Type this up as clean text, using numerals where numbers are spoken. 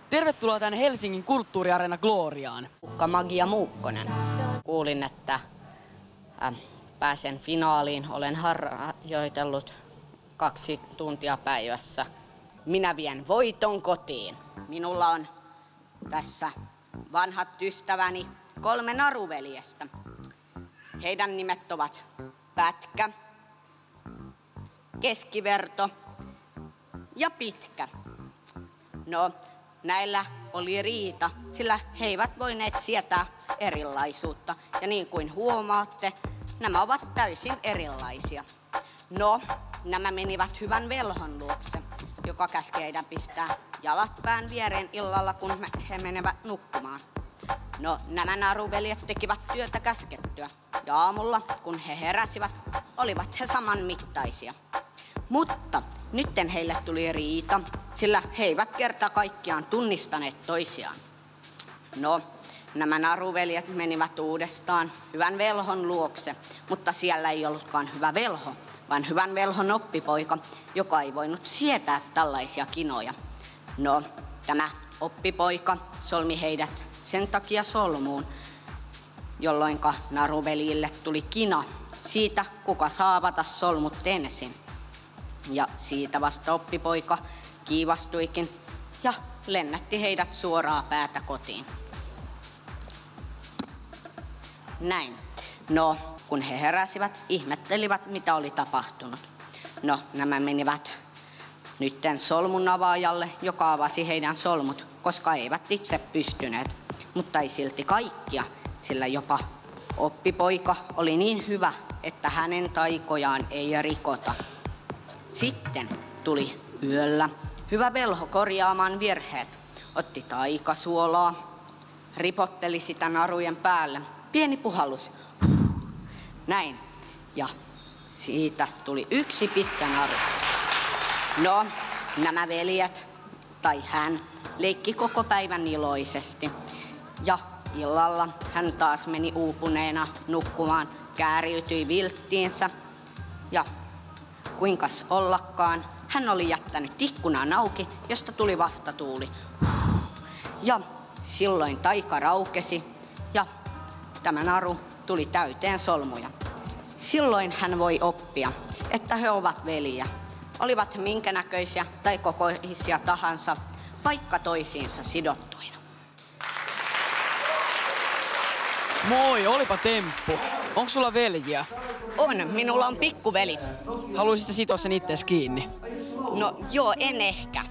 Tervetuloa tänne Helsingin Kulttuuriareena Gloriaan. Magia Muukkonen. Kuulin, että pääsen finaaliin. Olen harjoitellut 2 tuntia päivässä. Minä vien voiton kotiin. Minulla on tässä vanhat ystäväni 3 naruveljestä. Heidän nimet ovat Pätkä, Keskiverto ja Pitkä. No, näillä oli riita, sillä he eivät voineet sietää erilaisuutta. Ja niin kuin huomaatte, nämä ovat täysin erilaisia. No, nämä menivät hyvän velhon luokse, joka käski heidän pistää jalat pään viereen illalla, kun he menevät nukkumaan. No, nämä naruveljet tekivät työtä käskettyä, ja aamulla, kun he heräsivät, olivat he saman mittaisia. Mutta nytten heille tuli riita, sillä he eivät kerta kaikkiaan tunnistaneet toisiaan. No, nämä naruveljet menivät uudestaan hyvän velhon luokse, mutta siellä ei ollutkaan hyvä velho, vaan hyvän velhon oppipoika, joka ei voinut sietää tällaisia kinoja. No, tämä oppipoika solmi heidät sen takia solmuun, jolloinka naruveljille tuli kina siitä, kuka saa avata solmut ensin. Ja siitä vasta oppipoika kiivastuikin ja lennätti heidät suoraan päätä kotiin. Näin. No, kun he heräsivät, ihmettelivät, mitä oli tapahtunut. No, nämä menivät nytten solmun avaajalle, joka avasi heidän solmut, koska eivät itse pystyneet. Mutta ei silti kaikkia, sillä jopa oppipoika oli niin hyvä, että hänen taikojaan ei rikota. Sitten tuli yöllä hyvä velho korjaamaan virheet. Otti taikasuolaa, ripotteli sitä narujen päälle. Pieni puhallus. Näin. Ja siitä tuli yksi pitkä naru. No, nämä veljet, tai hän, leikki koko päivän iloisesti. Ja illalla hän taas meni uupuneena nukkumaan, kääriytyi vilttiinsä. Ja kuinkas ollakaan, hän oli jättänyt ikkunan auki, josta tuli vastatuuli. Ja silloin taika raukesi ja tämä naru tuli täyteen solmuja. Silloin hän voi oppia, että he ovat veljiä. Olivat minkä näköisiä tai kokoisia tahansa, vaikka toisiinsa sidottuina. Moi, olipa temppu. Onko sulla veljiä? On, minulla on pikkuveli. Haluaisitko sitoa sen ittees kiinni? No joo, en ehkä.